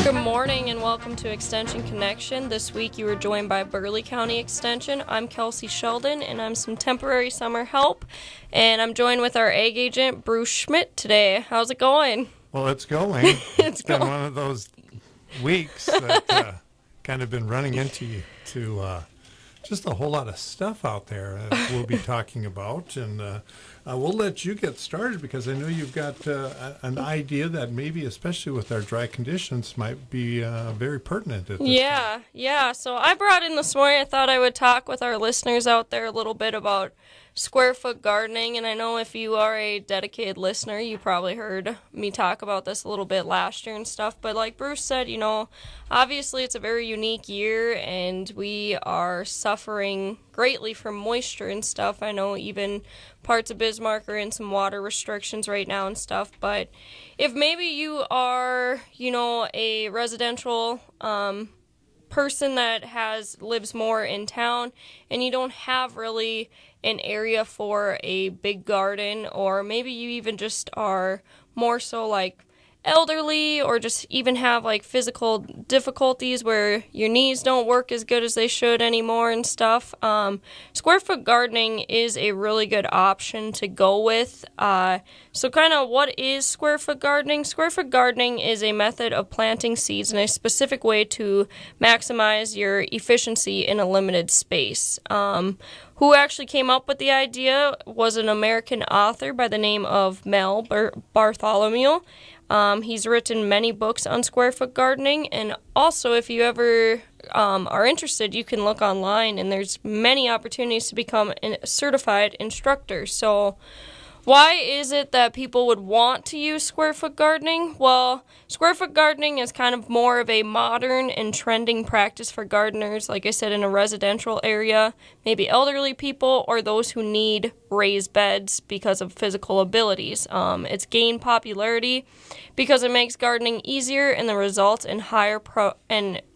Good morning and welcome to Extension Connection. This week you were joined by Burleigh County Extension. I'm Kelsey Sheldon and I'm some temporary summer help. And I'm joined with our ag agent, Bruce Schmidt, today. How's it going? Well, it's going. It's been one of those weeks that kind of been running into just a whole lot of stuff out there that we'll be talking about. And we'll let you get started because I know you've got an idea that maybe, especially with our dry conditions, might be very pertinent at this time. Yeah. So I brought in this morning, I thought I would talk with our listeners out there a little bit about square foot gardening. And I know if you are a dedicated listener, you probably heard me talk about this a little bit last year and stuff. But like Bruce said, you know, obviously it's a very unique year and we are suffering greatly from moisture and stuff. I know even parts of Bismarck are in some water restrictions right now and stuff. But if maybe you are, you know, a residential person that lives more in town and you don't have really an area for a big garden, or maybe you even just are more so like elderly or just even have like physical difficulties where your knees don't work as good as they should anymore and stuff, square foot gardening is a really good option to go with. So kind of what is square foot gardening? Square foot gardening is a method of planting seeds in a specific way to maximize your efficiency in a limited space. Who actually came up with the idea was an American author by the name of Mel Bartholomew. He's written many books on square foot gardening, and also if you ever are interested, you can look online, and there's many opportunities to become a certified instructor. So why is it that people would want to use square foot gardening? Well, square foot gardening is kind of more of a modern and trending practice for gardeners, like I said, in a residential area, maybe elderly people or those who need raised beds because of physical abilities. It's gained popularity because it makes gardening easier and the results in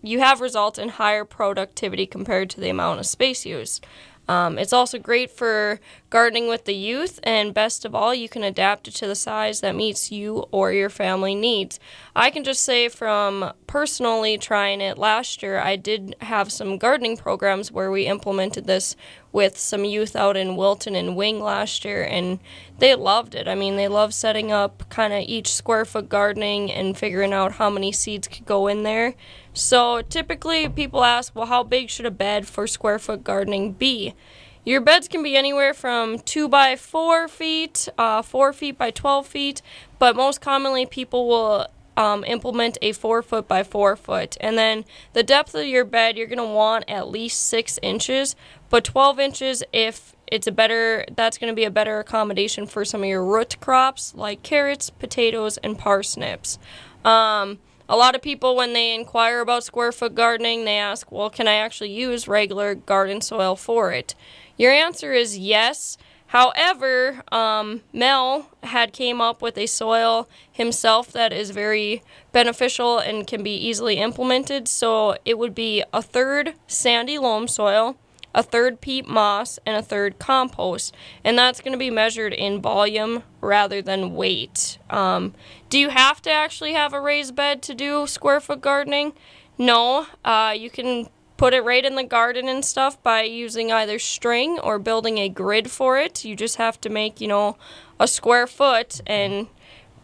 you have results in higher productivity compared to the amount of space used. It's also great for gardening with the youth, and best of all, you can adapt it to the size that meets you or your family needs. I can just say from personally trying it last year, I did have some gardening programs where we implemented this with some youth out in Wilton and Wing last year, and they loved it. I mean, they love setting up kind of each square foot gardening and figuring out how many seeds could go in there. So typically people ask, well, how big should a bed for square foot gardening be? Your beds can be anywhere from 2 by 4 feet, 4 feet by 12 feet, but most commonly people will implement a 4 foot by 4 foot. And then the depth of your bed, you're going to want at least 6 inches, but 12 inches if that's going to be a better accommodation for some of your root crops like carrots, potatoes, and parsnips. A lot of people, when they inquire about square foot gardening, they ask, well, can I actually use regular garden soil for it? Your answer is yes. However, Mel had came up with a soil himself that is very beneficial and can be easily implemented. So it would be a third sandy loam soil, a third peat moss, and a third compost. And that's going to be measured in volume rather than weight. Do you have to actually have a raised bed to do square foot gardening? No. You can put it right in the garden and stuff by using either string or building a grid for it. You just have to make, you know, a square foot and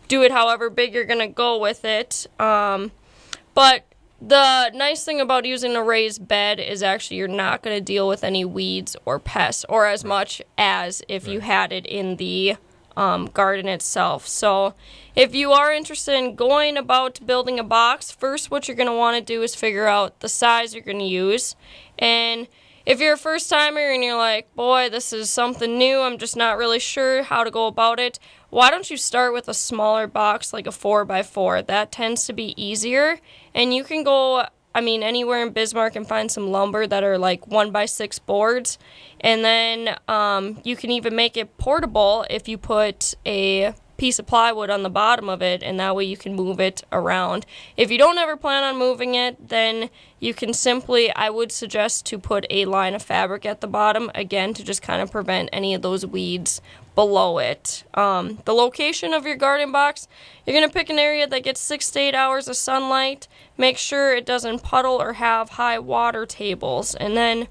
do it however big you're going to go with it. But the nice thing about using a raised bed is actually you're not going to deal with any weeds or pests or as much as if you had it in the garden itself. So if you are interested in going about building a box, first what you're going to want to do is figure out the size you're going to use. And if you're a first timer and you're like, boy, this is something new, I'm just not really sure how to go about it, why don't you start with a smaller box like a 4x4? That tends to be easier, and you can go, I mean, anywhere in Bismarck and find some lumber that are like 1x6 boards, and then you can even make it portable if you put a piece of plywood on the bottom of it, and that way you can move it around. If you don't ever plan on moving it, then you can simply, I would suggest to put a line of fabric at the bottom, again, to just kind of prevent any of those weeds below it. The location of your garden box, you're going to pick an area that gets 6 to 8 hours of sunlight. Make sure it doesn't puddle or have high water tables. And then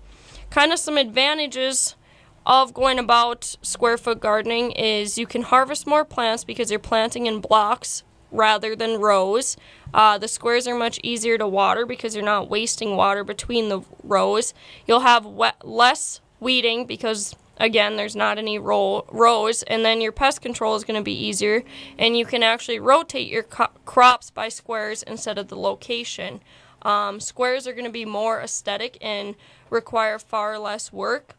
kind of some advantages of going about square foot gardening is you can harvest more plants because you're planting in blocks rather than rows. The squares are much easier to water because you're not wasting water between the rows. You'll have less weeding because, again, there's not any rows, and then your pest control is going to be easier, and you can actually rotate your crops by squares instead of the location. Squares are going to be more aesthetic and require far less work.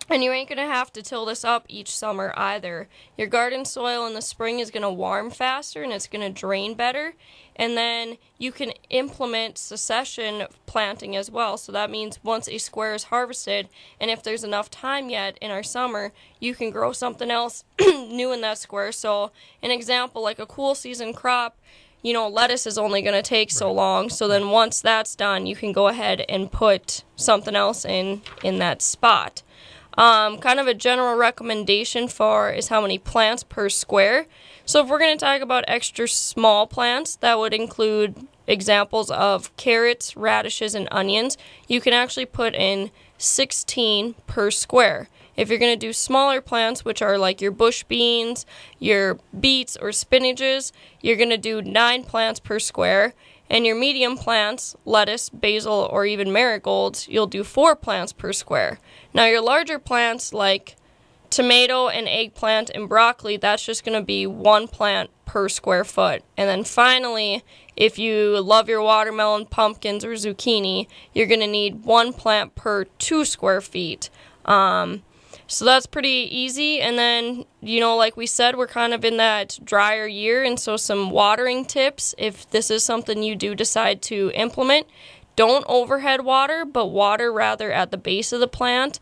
And you ain't going to have to till this up each summer either. Your garden soil in the spring is going to warm faster and it's going to drain better. And then you can implement succession planting as well. So that means once a square is harvested, and if there's enough time yet in our summer, you can grow something else new in that square. So an example, like a cool season crop, you know, lettuce is only going to take so long. So then once that's done, you can go ahead and put something else in that spot. Kind of a general recommendation for is how many plants per square. So if we're going to talk about extra small plants, that would include examples of carrots, radishes, and onions. You can actually put in 16 per square. If you're going to do smaller plants, which are like your bush beans, your beets, or spinaches, you're going to do 9 plants per square. And your medium plants, lettuce, basil, or even marigolds, you'll do 4 plants per square. Now your larger plants like tomato and eggplant and broccoli, that's just going to be 1 plant per square foot. And then finally, if you love your watermelon, pumpkins, or zucchini, you're going to need 1 plant per 2 square feet. So that's pretty easy. And then, you know, like we said, we're kind of in that drier year. And so some watering tips, if this is something you do decide to implement, don't overhead water, but water rather at the base of the plant.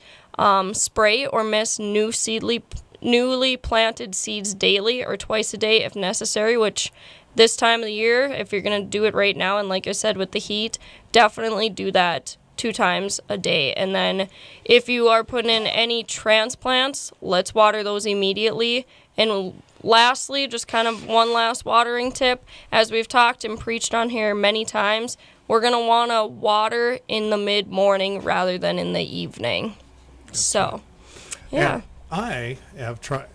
Spray or mist newly planted seeds daily or twice a day if necessary, which this time of the year, if you're going to do it right now, and like I said, with the heat, definitely do that 2 times a day. And then if you are putting in any transplants, let's water those immediately. And lastly, just kind of one last watering tip, as we've talked and preached on here many times, we're going to want to water in the mid-morning rather than in the evening. So, yeah. And I have tried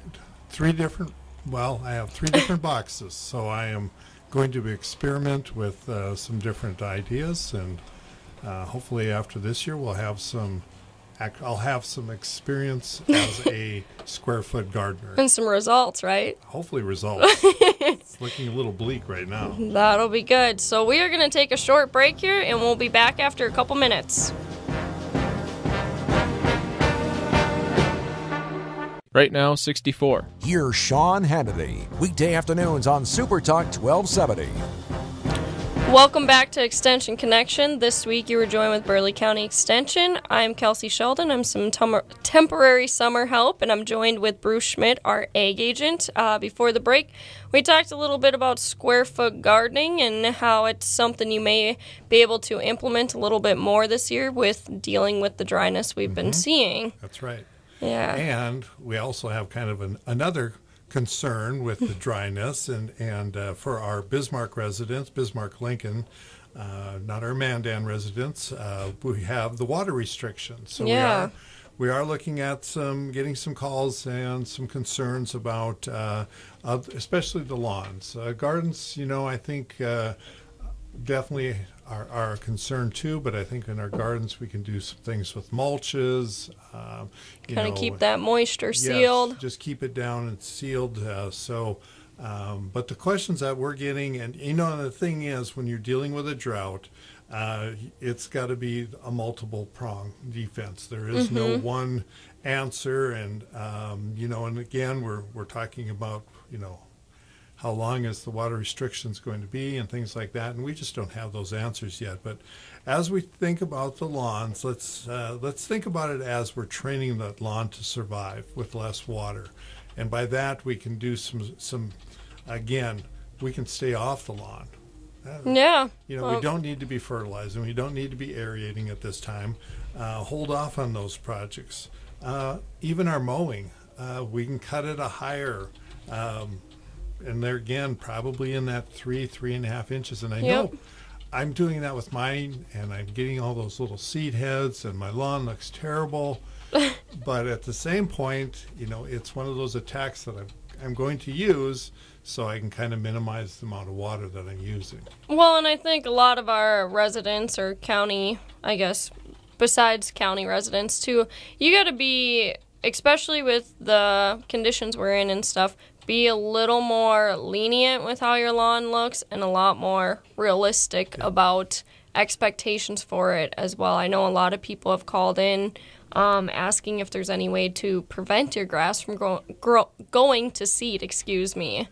3 different, I have 3 different boxes, so I am going to experiment with some different ideas, and hopefully after this year I'll have some experience as a square foot gardener. And some results, right? Hopefully results. It's looking a little bleak right now. That'll be good. So we are going to take a short break here, and we'll be back after a couple minutes. Right now, 64. Here's Sean Hannity, weekday afternoons on Super Talk 1270. Welcome back to Extension Connection. This week you were joined with Burleigh County Extension. I'm Kelsey Sheldon. I'm some temporary summer help, and I'm joined with Bruce Schmidt, our ag agent. Before the break, we talked a little bit about square foot gardening and how it's something you may be able to implement a little bit more this year with dealing with the dryness we've been seeing. That's right. Yeah. And we also have kind of another concern with the dryness, and for our Bismarck residents, Bismarck Lincoln, not our Mandan residents, we have the water restrictions. So we are looking at getting some calls and some concerns about especially the lawns. Gardens, you know, I think definitely are a concern too, but I think in our gardens we can do some things with mulches. Kind of keep that moisture sealed. Yes, just keep it down and sealed. But the questions that we're getting, and you know, the thing is, when you're dealing with a drought, it's got to be a multiple prong defense. There is no one answer, and you know, and again, we're talking about, you know, how long is the water restrictions going to be and things like that, and we just don't have those answers yet. But as we think about the lawns, let's think about it as we're training that lawn to survive with less water, and by that we can do some again, we can stay off the lawn. Yeah. You know, we don't need to be fertilizing, we don't need to be aerating at this time. Hold off on those projects. Even our mowing. we can cut it a higher, and they're again probably in that 3.5 inches. And I know I'm doing that with mine, and I'm getting all those little seed heads, and my lawn looks terrible. But at the same point, it's one of those attacks that I'm going to use so I can kind of minimize the amount of water that I'm using. Well, and I think a lot of our residents or county, I guess, besides county residents too, you got to be, especially with the conditions we're in and stuff, be a little more lenient with how your lawn looks and a lot more realistic about expectations for it as well. I know a lot of people have called in asking if there's any way to prevent your grass from going to seed, excuse me.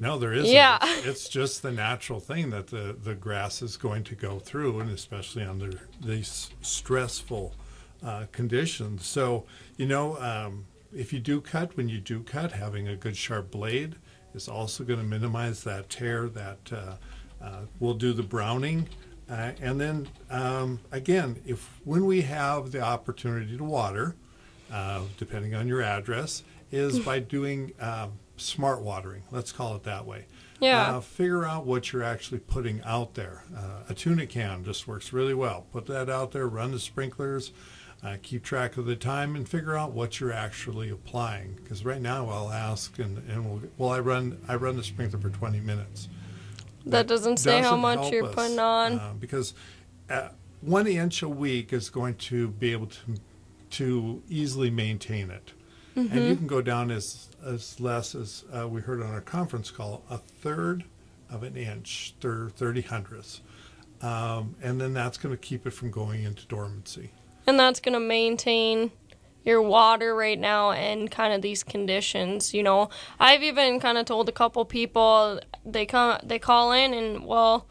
No, there isn't. Yeah. It's just the natural thing that the grass is going to go through, and especially under these stressful conditions. So, if you do cut, when you do cut, having a good sharp blade is also going to minimize that tear that will do the browning. And then, again, when we have the opportunity to water, depending on your address, is by doing smart watering. Let's call it that way. Yeah. Figure out what you're actually putting out there. A tuna can just works really well. Put that out there, run the sprinklers, keep track of the time, and figure out what you're actually applying. Because right now I'll ask, I run the sprinkler for 20 minutes. That doesn't say how much you're putting on. Because 1 inch a week is going to be able to easily maintain it. Mm-hmm. And you can go down as less as we heard on our conference call, 1/3 of an inch, 30 hundredths. And then that's going to keep it from going into dormancy. And that's going to maintain your water right now and kind of these conditions. I've even kind of told a couple people, they call in and, well,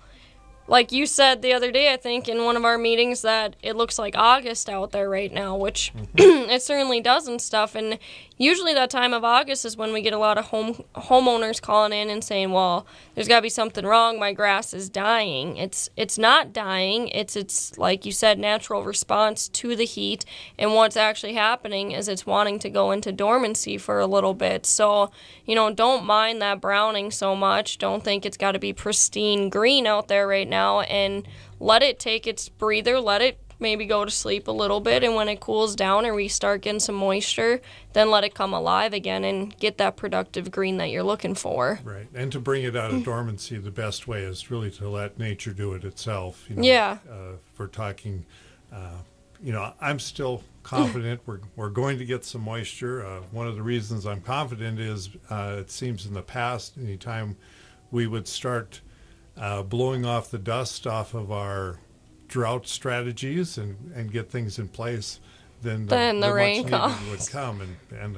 like you said the other day, I think, in one of our meetings, that it looks like August out there right now, which it certainly does and stuff. And usually that time of August is when we get a lot of homeowners calling in and saying, well, there's got to be something wrong. My grass is dying. It's not dying. It's like you said, natural response to the heat. And what's actually happening is it's wanting to go into dormancy for a little bit. So, don't mind that browning so much. Don't think it's got to be pristine green out there right now. And let it take its breather, let it maybe go to sleep a little bit, and when it cools down or we start getting some moisture, then let it come alive again and get that productive green that you're looking for. Right, and to bring it out of dormancy, the best way is really to let nature do it itself. Yeah. If we're talking, I'm still confident we're going to get some moisture. One of the reasons I'm confident is it seems in the past, anytime we would start blowing off the dust off of our drought strategies and get things in place, then the rain would come. And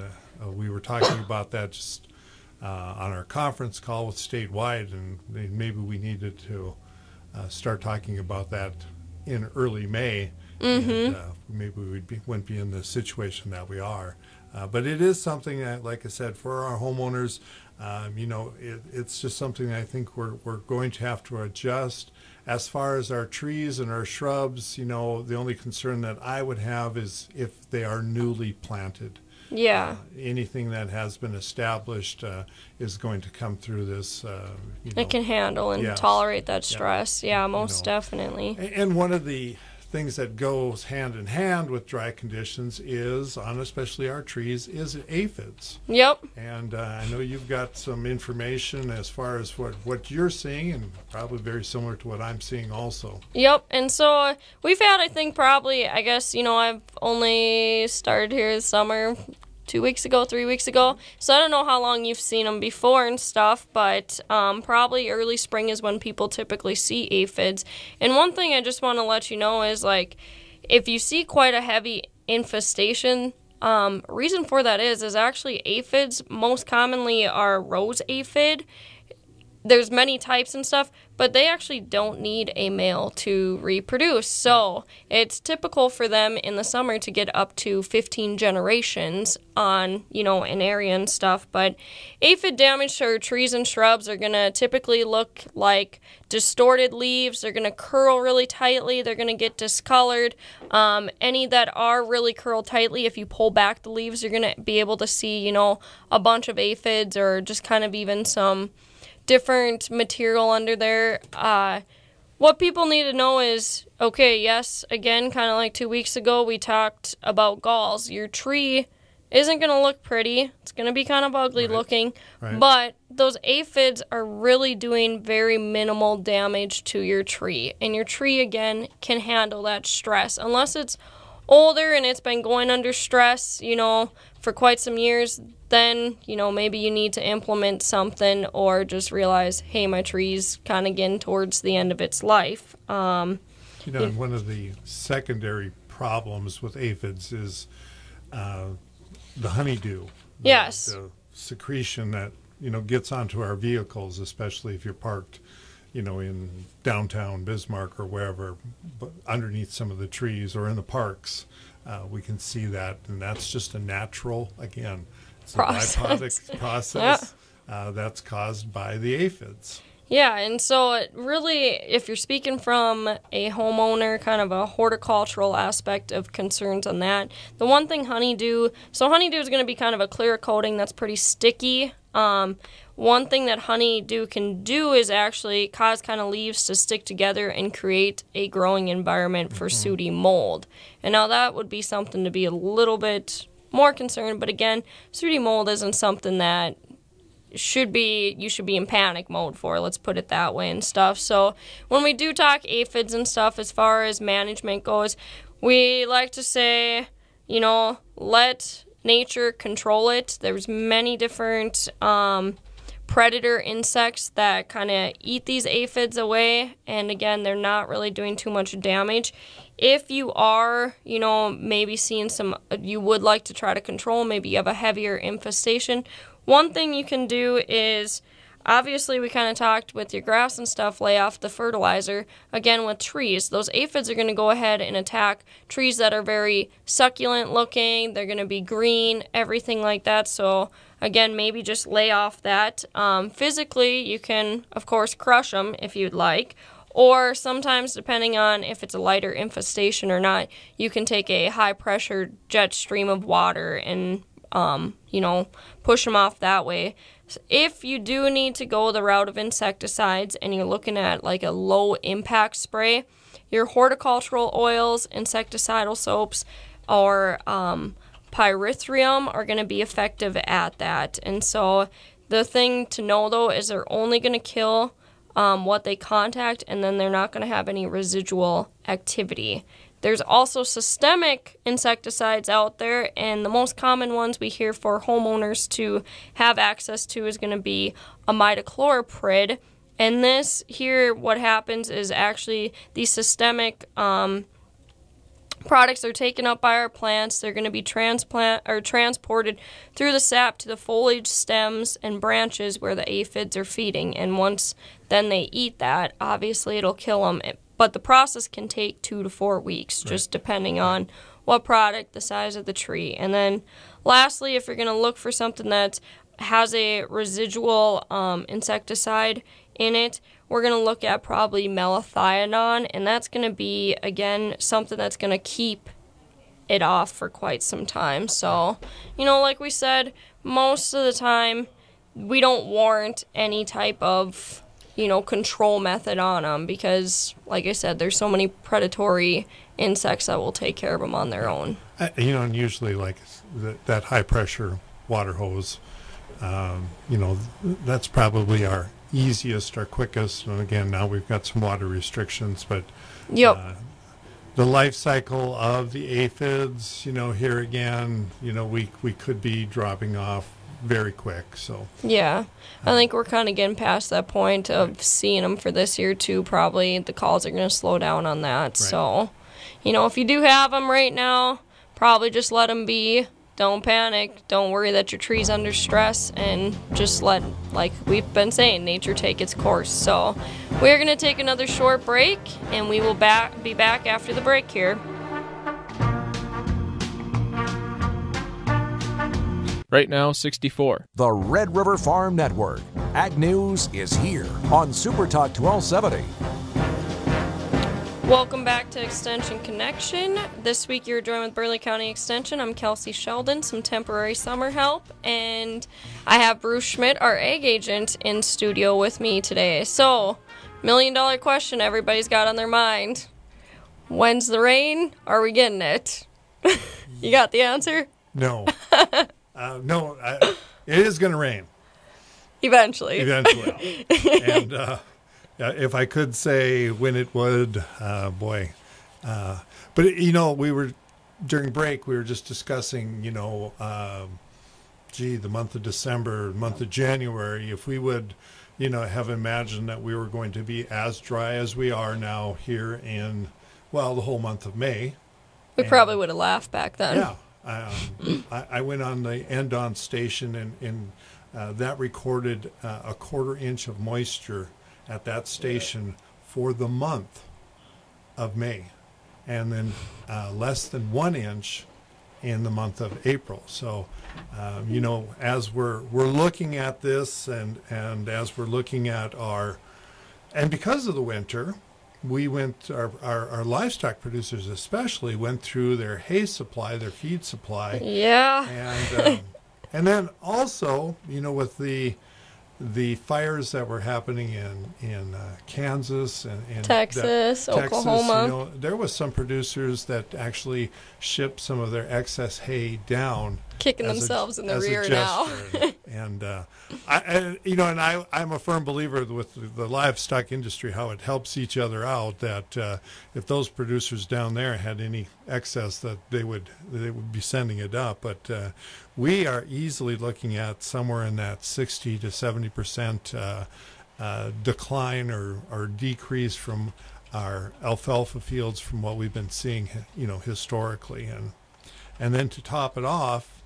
we were talking about that just on our conference call with statewide, and maybe we needed to start talking about that in early May. And maybe we wouldn't be in the situation that we are. But it is something that, like I said, for our homeowners, it's just something that I think we're going to have to adjust. As far as our trees and our shrubs, the only concern that I would have is if they are newly planted. Yeah. Anything that has been established is going to come through this. It can handle and tolerate that stress. Yeah, most definitely. And one of the things that goes hand in hand with dry conditions is, on especially our trees, is aphids. Yep. And I know you've got some information as far as what you're seeing, and probably very similar to what I'm seeing also. Yep. And so we've had, I think, probably, I guess, I've only started here this summer 2 weeks ago, 3 weeks ago. So I don't know how long you've seen them before and stuff, but probably early spring is when people typically see aphids. And one thing I just want to let you know is, like, if you see quite a heavy infestation, reason for that is actually aphids most commonly are rose aphid. there's many types and stuff, but they actually don't need a male to reproduce. So it's typical for them in the summer to get up to 15 generations on, an area and stuff. But aphid damage to our trees and shrubs are going to typically look like distorted leaves. They're going to curl really tightly. They're going to get discolored. Any that are really curled tightly, if you pull back the leaves, you're going to be able to see, a bunch of aphids or just kind of even some different material under there. What people need to know is, okay, yes, again, kind of like 2 weeks ago, we talked about galls. Your tree isn't going to look pretty. It's going to be kind of ugly looking. Right. But those aphids are really doing very minimal damage to your tree. And your tree, again, can handle that stress. Unless it's older and it's been going under stress, for quite some years, then, maybe you need to implement something or just realize, hey, my tree's kind of getting towards the end of its life. One of the secondary problems with aphids is the honeydew. Yes. The secretion that, gets onto our vehicles, especially if you're parked, in downtown Bismarck or wherever, but underneath some of the trees or in the parks. We can see that, and that's just a natural, again, it's a byproduct process that's caused by the aphids. Yeah, and so it really, if you're speaking from a homeowner, kind of a horticultural aspect of concerns on that, the one thing honeydew is going to be kind of a clear coating that's pretty sticky. One thing that honeydew can do is actually cause kind of leaves to stick together and create a growing environment for sooty mold. And now that would be something to be a little bit more concerned, but again, sooty mold isn't something that you should be in panic mode for, let's put it that way and stuff. So when we do talk aphids and stuff, as far as management goes, we like to say, let nature control it. There's many different predator insects that kind of eat these aphids away, and again, they're not really doing too much damage. If you are, maybe seeing you would like to try to control, maybe you have a heavier infestation, one thing you can do is, obviously we kind of talked with your grass and stuff, lay off the fertilizer. Again, with trees, those aphids are going to go ahead and attack trees that are very succulent looking. They're going to be green, everything like that. So again, maybe just lay off that. Physically, you can, of course, crush them if you'd like. Or sometimes, depending on if it's a lighter infestation or not, you can take a high-pressure jet stream of water and, push them off that way. If you do need to go the route of insecticides and you're looking at like a low-impact spray, your horticultural oils, insecticidal soaps, or pyrethrum are going to be effective at that. And so the thing to know, though, is they're only going to kill what they contact, and then they're not going to have any residual activity. There's also systemic insecticides out there, and the most common ones we hear for homeowners to have access to is going to be imidacloprid. And this here, what happens is actually these systemic products are taken up by our plants. They're going to be transported through the sap to the foliage, stems, and branches where the aphids are feeding. And once then they eat that, obviously it'll kill them. But the process can take 2 to 4 weeks, just depending on what product, the size of the tree. And then lastly, if you're going to look for something that has a residual insecticide in it, we're going to look at probably melathion, and that's going to be, again, something that's going to keep it off for quite some time. So, like we said, most of the time we don't warrant any type of control method on them because, like I said, there's so many predatory insects that will take care of them on their own. And usually like that high pressure water hose, that's probably our easiest, our quickest. And again, now we've got some water restrictions, but the life cycle of the aphids, here again, we could be dropping off very quick. So I think we're kind of getting past that point of seeing them for this year too. Probably the calls are going to slow down on that. So if you do have them right now, probably just let them be. don't panic. Don't worry that your tree's under stress, and just let, like we've been saying, nature take its course. So we're going to take another short break, and we will be back after the break here. Right now, 64. The Red River Farm Network. Ag News is here on Super Talk 1270. Welcome back to Extension Connection. This week you're joined with Burleigh County Extension. I'm Kelsey Sheldon, some temporary summer help, and I have Bruce Schmidt, our ag agent, in studio with me today. So, $1 million question everybody's got on their mind. When's the rain? Are we getting it? You got the answer? No. No, it is going to rain. Eventually. And if I could say when it would, boy. But, during break, we were just discussing, the month of December, month of January, if we would, have imagined that we were going to be as dry as we are now here in, the whole month of May. We probably would have laughed back then. Yeah. I went on the end-on station, and that recorded a 1/4 inch of moisture at that station for the month of May, and then less than 1 inch in the month of April. So, as we're looking at this, and as we're looking at and because of the winter, we our livestock producers especially went through their hay supply, their feed supply. Yeah. And then also, with the fires that were happening in Kansas and Texas, Oklahoma. There was some producers that actually shipped some of their excess hay down, kicking themselves in the rear now. And I'm a firm believer with the livestock industry, how it helps each other out. That if those producers down there had any excess, that they would be sending it up. But we are easily looking at somewhere in that 60 to 70% decline or decrease from our alfalfa fields from what we've been seeing, historically. And then to top it off,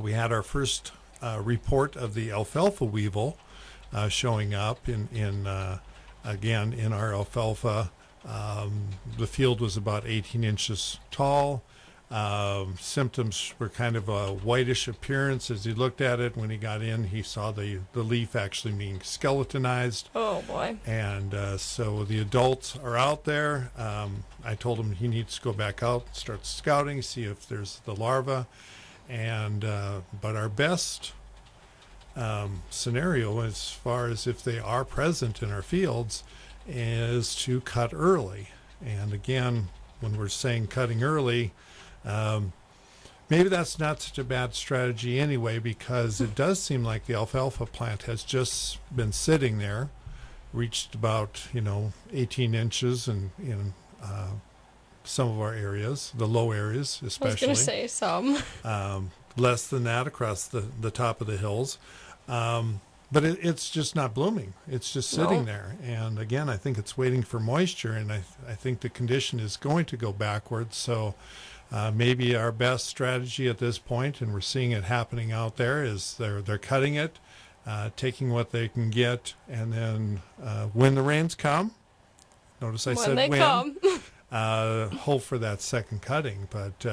we had our first report of the alfalfa weevil showing up in our alfalfa. The field was about 18 inches tall. Symptoms were kind of a whitish appearance. As he looked at it, when he got in, he saw the leaf actually being skeletonized. Oh, boy. And so the adults are out there. I told him he needs to go back out, start scouting, see if there's the larva. But our best scenario, as far as if they are present in our fields, is to cut early. And again, when we're saying cutting early, maybe that's not such a bad strategy anyway, because it does seem like the alfalfa plant has just been sitting there, reached about 18 inches in some of our areas, the low areas especially. I was going to say some. Less than that across the top of the hills. But it's just not blooming. It's just sitting there. And again, I think it's waiting for moisture, and I think the condition is going to go backwards. So maybe our best strategy at this point, and we're seeing it happening out there, is they're cutting it, taking what they can get, and then when the rains come, notice I said when. Hope for that second cutting. But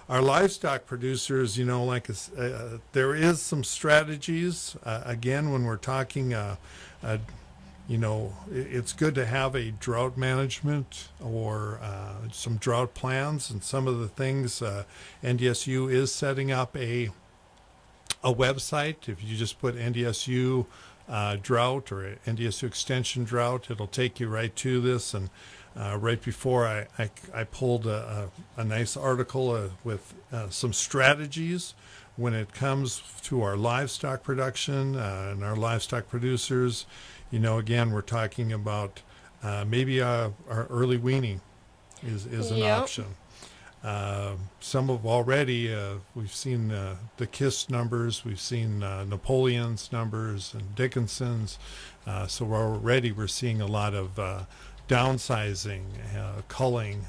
our livestock producers, there is some strategies. Again, when we're talking, it's good to have a drought management or some drought plans. And some of the things, NDSU is setting up a website. If you just put NDSU drought or NDSU extension drought, it'll take you right to this. And right before I pulled a nice article with some strategies when it comes to our livestock production and our livestock producers. Again, we're talking about maybe our early weaning is an option. Some have already, we've seen the KISS numbers, we've seen Napoleon's numbers and Dickinson's. So we're seeing a lot of downsizing, culling,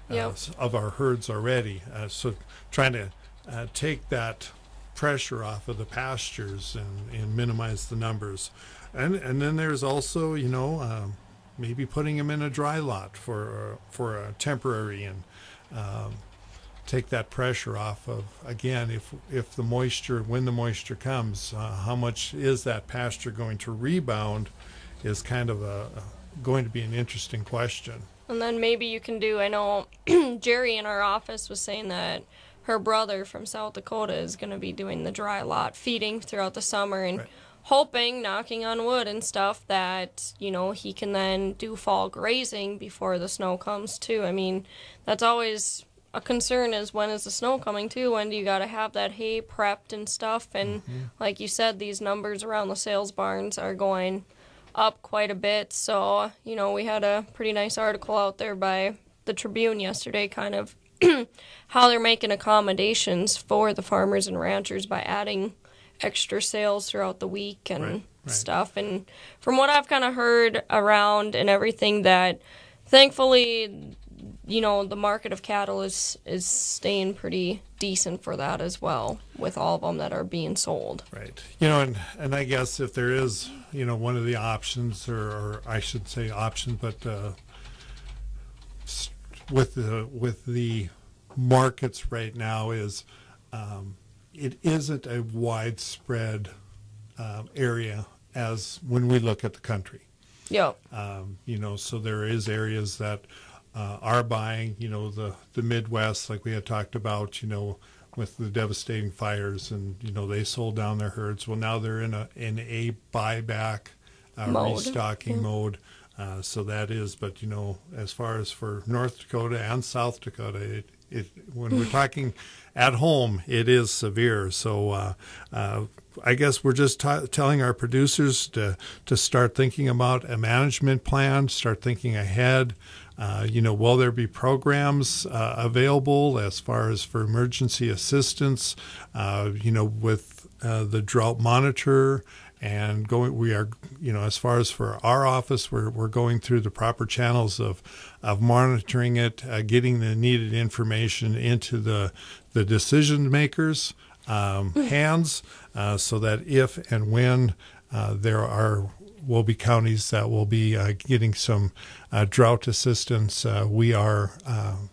Yep. of our herds already. So trying to take that pressure off of the pastures and minimize the numbers. And then there's also, maybe putting them in a dry lot for a temporary and take that pressure off of, again, if the moisture, when the moisture comes, how much is that pasture going to rebound is kind of going to be an interesting question. And then maybe you can do, I know Jerry in our office was saying that her brother from South Dakota is going to be doing the dry lot feeding throughout the summer and hoping, knocking on wood and stuff, that, he can then do fall grazing before the snow comes too. I mean, that's always a concern, is when is the snow coming too? When do you got to have that hay prepped and stuff? And like you said, these numbers around the sales barns are going up quite a bit. So, we had a pretty nice article out there by the Tribune yesterday, kind of how they're making accommodations for the farmers and ranchers by adding extra sales throughout the week and stuff. And from what I've kind of heard around and everything, that thankfully, the market of cattle is staying pretty decent for that as well, with all of them that are being sold. Right. And I guess if there is, one of the options, or I should say option, but with the markets right now is it isn't a widespread area as when we look at the country. Yep. So there is areas that are buying, the Midwest, like we had talked about, with the devastating fires, and they sold down their herds. Well, now they're in a buyback, restocking mode. So that is, but as far as for North Dakota and South Dakota, when we're talking at home, it is severe. So I guess we're just telling our producers to start thinking about a management plan, start thinking ahead. Will there be programs available as far as for emergency assistance, with the drought monitor? And we are, as far as for our office, we're going through the proper channels of monitoring it, getting the needed information into the decision makers' hands, so that if and when there will be counties that will be getting some drought assistance, we are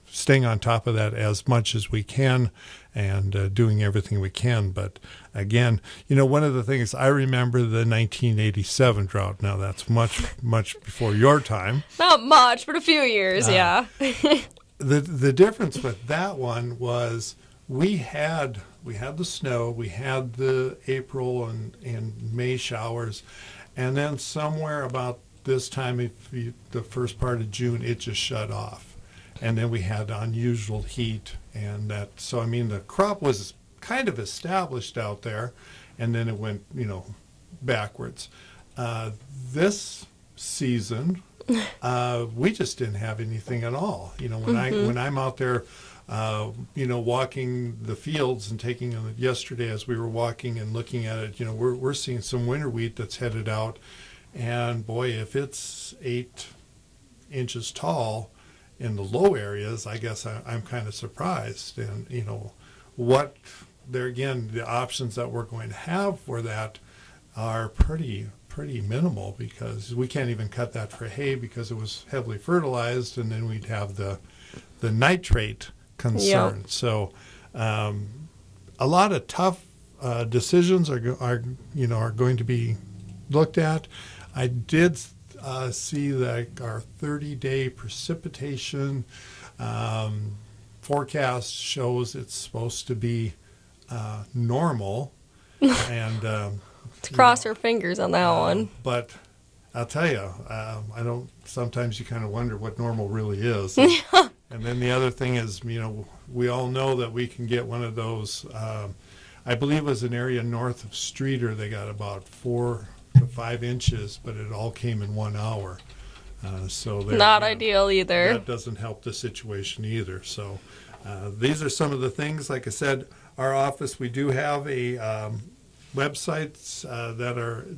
staying on top of that as much as we can and doing everything we can. But again, one of the things, I remember the 1987 drought. Now that's much before your time. Not much, but a few years, yeah. The difference with that one was we had the snow, we had the April and May showers, and then somewhere about this time, the first part of June, it just shut off. And then we had unusual heat, and that. So I mean, the crop was kind of established out there, and then it went, backwards. This season, we just didn't have anything at all. When I'm out there, walking the fields and taking them. Yesterday, as we were walking and looking at it, we're seeing some winter wheat that's headed out, and boy, if it's 8 inches tall in the low areas, I guess I'm kind of surprised. And what there again, the options that we're going to have for that are pretty minimal, because we can't even cut that for hay because it was heavily fertilized, and then we'd have the nitrate concern. Yep. So a lot of tough decisions are going to be looked at. I did see that our 30-day precipitation forecast shows it's supposed to be normal, and to cross our fingers on that one. But I'll tell you, I don't. Sometimes you kind of wonder what normal really is. And then the other thing is, we all know that we can get one of those. I believe it was an area north of Streeter. They got about 4 to 5 inches, but it all came in 1 hour. So not ideal either. That doesn't help the situation either. So these are some of the things. Like I said, our office, we do have a websites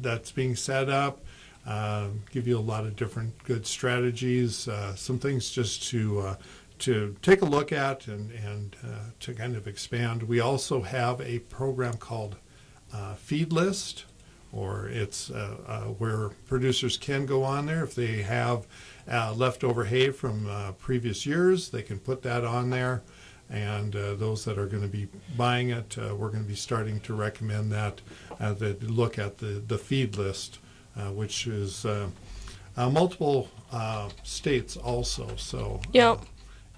that's being set up. Give you a lot of different good strategies. Some things just to to take a look at and to kind of expand. We also have a program called Feed List, or it's where producers can go on there. If they have leftover hay from previous years, they can put that on there. And those that are going to be buying it, we're going to be starting to recommend that they look at the feed list, which is multiple states also. So Yep.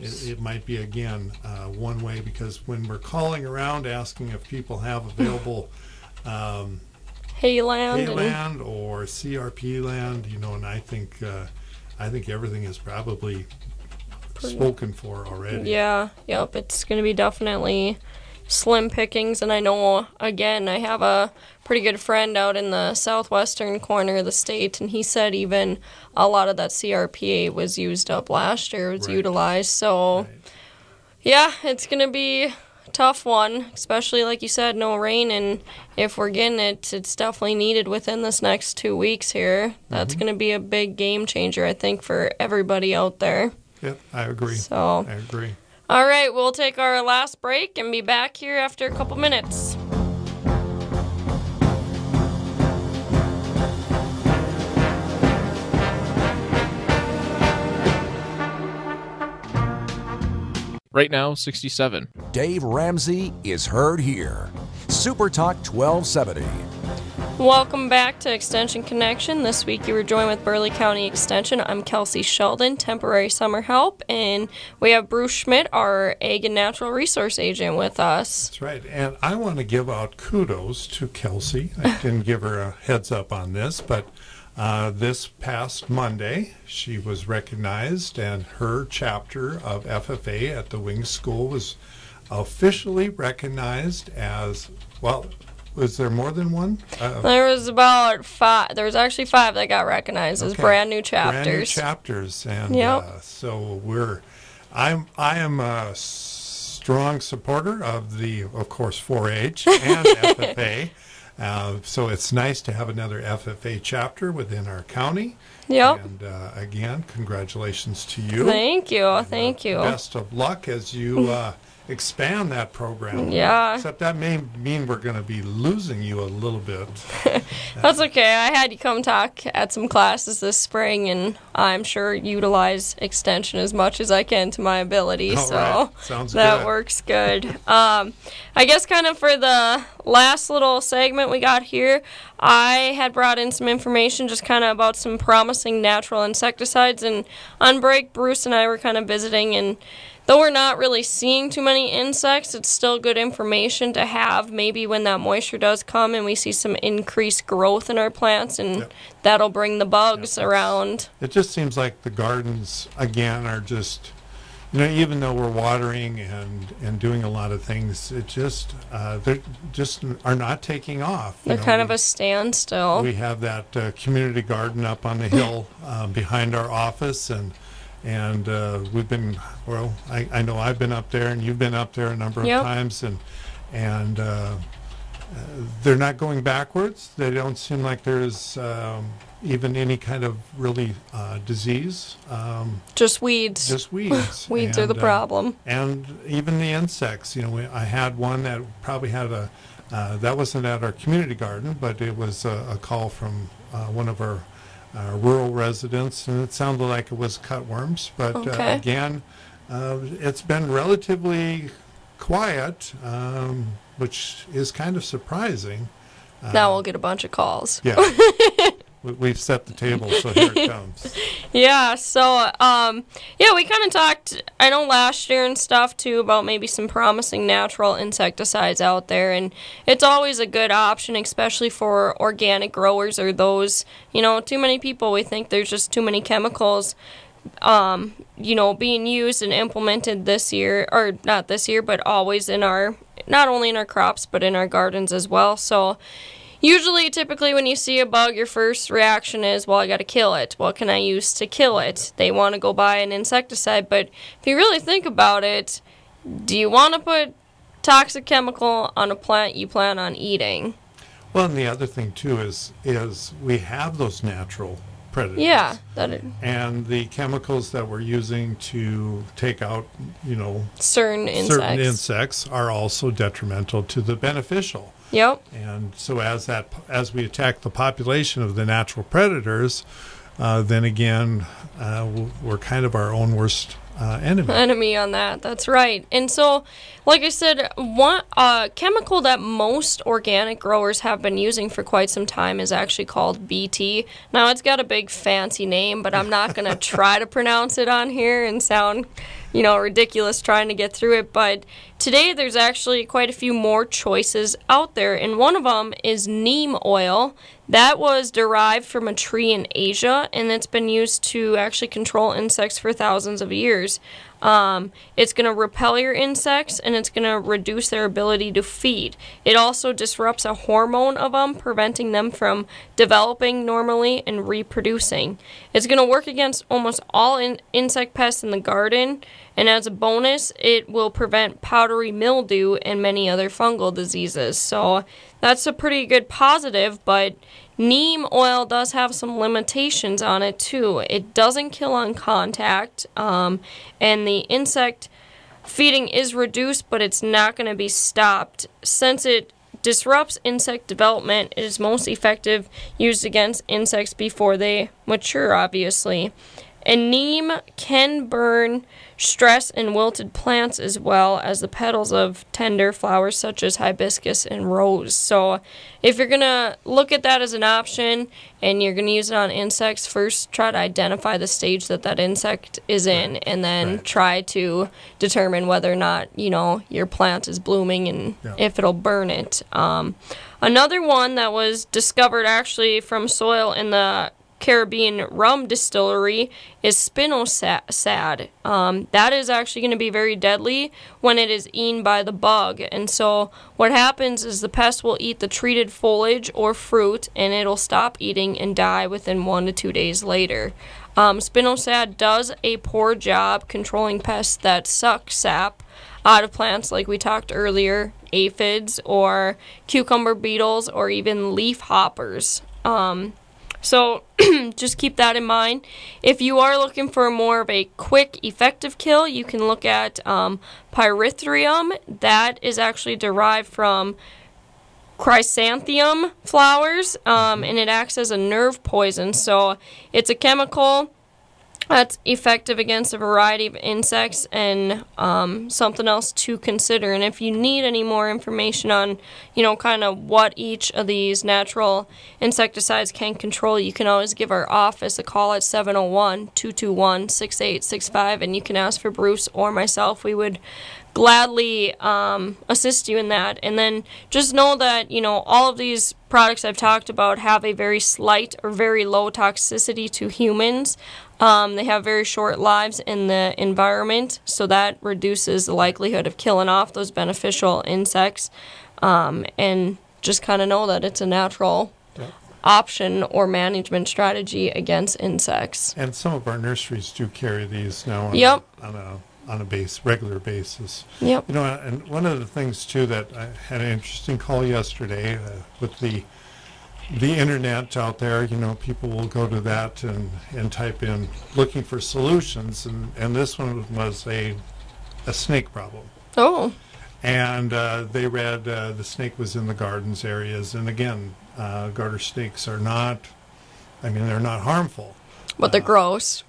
It might be, again, one way, because when we're calling around asking if people have available Hayland or CRP land, and I think everything is probably spoken for already. Yeah, yep, it's going to be definitely slim pickings, and I know, again, I have a pretty good friend out in the southwestern corner of the state, and he said even a lot of that CRPA was used up last year, was utilized, so yeah, it's going to be a tough one, especially like you said, no rain, and if we're getting it, it's definitely needed within this next 2 weeks here. That's going to be a big game changer, I think, for everybody out there. Yep, I agree. So, I agree. All right, we'll take our last break and be back here after a couple minutes. Right now, 67. Dave Ramsey is heard here. Super Talk 1270. Welcome back to Extension Connection. This week you were joined with Burleigh County Extension. I'm Kelsey Sheldon, temporary summer help, and we have Bruce Schmidt, our Ag and Natural Resource Agent, with us. That's right, and I want to give out kudos to Kelsey. I didn't give her a heads up on this, but this past Monday she was recognized, and her chapter of FFA at the Wings School was officially recognized as, well, was there more than one? There was about 5. There was actually 5 that got recognized as brand new chapters. Brand new chapters, and so I am a strong supporter of of course, 4-H and FFA. So it's nice to have another FFA chapter within our county. Yep. And again, congratulations to you. Thank you. And, thank you. Best of luck as you expand that program. Yeah. Except that may mean we're going to be losing you a little bit. That's okay. I had you come talk at some classes this spring, and I'm sure utilize Extension as much as I can to my ability. All so right. Sounds that good. works good. I guess kind of for the last little segment we got here, I had brought in some information just kind of about some promising natural insecticides, and on break, Bruce and I were kind of visiting, and though we're not really seeing too many insects, it's still good information to have maybe when that moisture does come and we see some increased growth in our plants, and that'll bring the bugs around. It just seems like the gardens, again, are just, even though we're watering and doing a lot of things, it just, they just are not taking off. They're kind of a standstill. We have that community garden up on the hill behind our office, and we've been, well, I know I've been up there, and you've been up there a number of times, and they're not going backwards. They don't seem like there's even any kind of really disease. Just weeds. Just weeds. Weeds are the problem. And even the insects. I had one that probably had that wasn't at our community garden, but it was a call from one of our rural residents, and it sounded like it was cutworms, but again, it's been relatively quiet, which is kind of surprisking. Now we'll get a bunch of calls. Yeah. We've set the table, so here it comes. Yeah, so, we kind of talked, I know last year and stuff, too, about maybe some promising natural insecticides out there, and it's always a good option, especially for organic growers or those, too many people, we think there's just too many chemicals, being used and implemented this year, or not this year, but always not only in our crops, but in our gardens as well, so typically, when you see a bug, your first reaction is, well, I got to kill it. What can I use to kill it? They want to go buy an insecticide, but if you really think about it, do you want to put toxic chemical on a plant you plan on eating? Well, and the other thing, too, is we have those natural predators. Yeah. And the chemicals that we're using to take out, Certain insects are also detrimental to the beneficial. Yep. And so as we attack the population of the natural predators, then again, we're kind of our own worst enemy on that. That's right. And so, like I said, one chemical that most organic growers have been using for quite some time is actually called BT. Now, it's got a big fancy name, but I'm not going to try to pronounce it on here and sound, ridiculous trying to get through it. But today, there's actually quite a few more choices out there, and one of them is neem oil. That was derived from a tree in Asia, and it's been used to actually control insects for thousands of years. It's going to repel your insects, and it's going to reduce their ability to feed. It also disrupts a hormone of them, preventing them from developing normally and reproducing. It's going to work against almost all insect pests in the garden, and as a bonus, it will prevent powdery mildew and many other fungal diseases. So that's a pretty good positive, but neem oil does have some limitations on it too. It doesn't kill on contact, and the insect feeding is reduced, but it's not going to be stopped. Since it disrupts insect development, it is most effective used against insects before they mature, obviously. And neem can burn stress and wilted plants as well as the petals of tender flowers such as hibiscus and rose. So if you're going to look at that as an option and you're going to use it on insects, first try to identify the stage that insect is in, and then try to determine whether or not, your plant is blooming and if it'll burn it. Another one that was discovered actually from soil in the Caribbean rum distillery is spinosad. That is actually going to be very deadly when it is eaten by the bug. And so what happens is the pest will eat the treated foliage or fruit, and it'll stop eating and die within 1 to 2 days later. Spinosad does a poor job controlling pests that suck sap out of plants, like we talked earlier, aphids or cucumber beetles or even leaf hoppers. So just keep that in mind. If you are looking for more of a quick, effective kill, you can look at pyrethrum. That is actually derived from chrysanthemum flowers, and it acts as a nerve poison. So it's a chemical that's effective against a variety of insects, and something else to consider. And if you need any more information on, kind of what each of these natural insecticides can control, you can always give our office a call at 701-221-6865, and you can ask for Bruce or myself. We would gladly assist you in that. And then just know that, all of these products I've talked about have a very slight or very low toxicity to humans. They have very short lives in the environment, so that reduces the likelihood of killing off those beneficial insects. And just kind of know that it's a natural option or management strategy against insects. And some of our nurseries do carry these now on a regular basis. Yep. And one of the things too that I had an interesting call yesterday with the internet out there, people will go to that and type in looking for solutions, and this one was a snake problem. Oh. And they read the snake was in the gardens areas, and again, garter snakes are not, they're not harmful. But they're gross.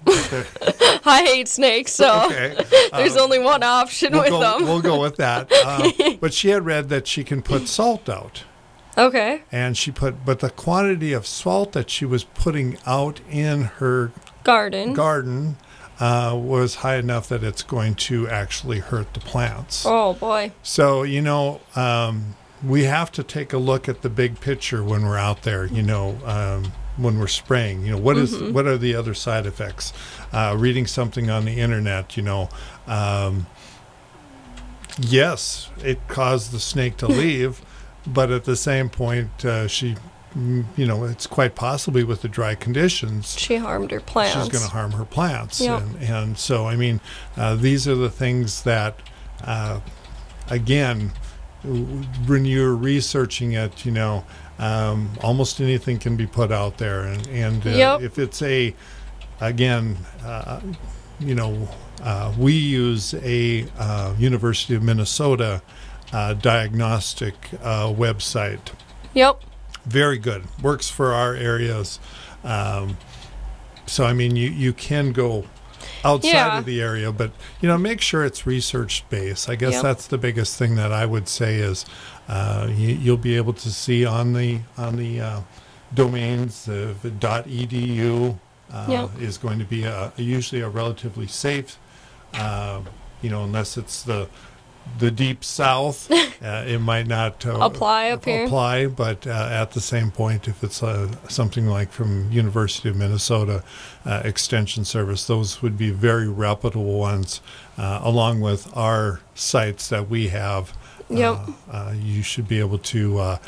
I hate snakes, so there's only one option with them. We'll go with that. But she had read that she can put salt out. Okay. And but the quantity of salt that she was putting out in her garden was high enough that it's going to actually hurt the plants. Oh, boy. So, we have to take a look at the big picture when we're out there, when we're spraying. What are the other side effects? Reading something on the internet, yes, it caused the snake to leave, but at the same point, she, it's quite possibly with the dry conditions, she harmed her plants. She's going to harm her plants. Yep. And so, these are the things that, again, when you're researching it, almost anything can be put out there. And if it's again, we use a University of Minnesota diagnostic website. Yep. Very good. Works for our areas. So, I mean, you can go outside of the area, but, make sure it's research-based. I guess that's the biggest thing that I would say is you'll be able to see on the domains, the .edu is going to be usually a relatively safe, unless it's the deep south, it might not apply up here. But at the same point, if it's something like from University of Minnesota Extension Service, those would be very reputable ones, along with our sites that we have. You should be able to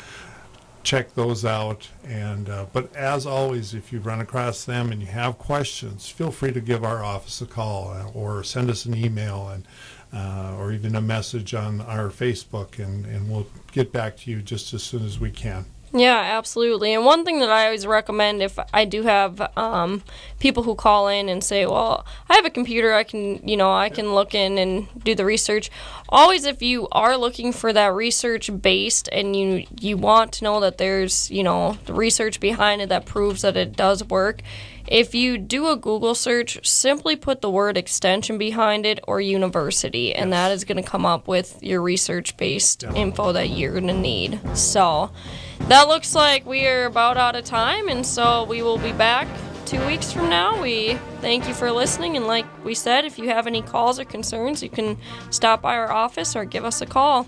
check those out. And but as always, if you run across them and you have questions, feel free to give our office a call or send us an email or even a message on our Facebook, and we'll get back to you just as soon as we can. Yeah, absolutely. And one thing that I always recommend, if I do have people who call in and say, well, I have a computer, I can look in and do the research. Always, if you are looking for that research based and you want to know that there's, the research behind it that proves that it does work, if you do a Google search, simply put the word extension behind it or university, and that is going to come up with your research-based info that you're going to need. So that looks like we are about out of time, and so we will be back 2 weeks from now. We thank you for listening, and like we said, if you have any calls or concerns, you can stop by our office or give us a call.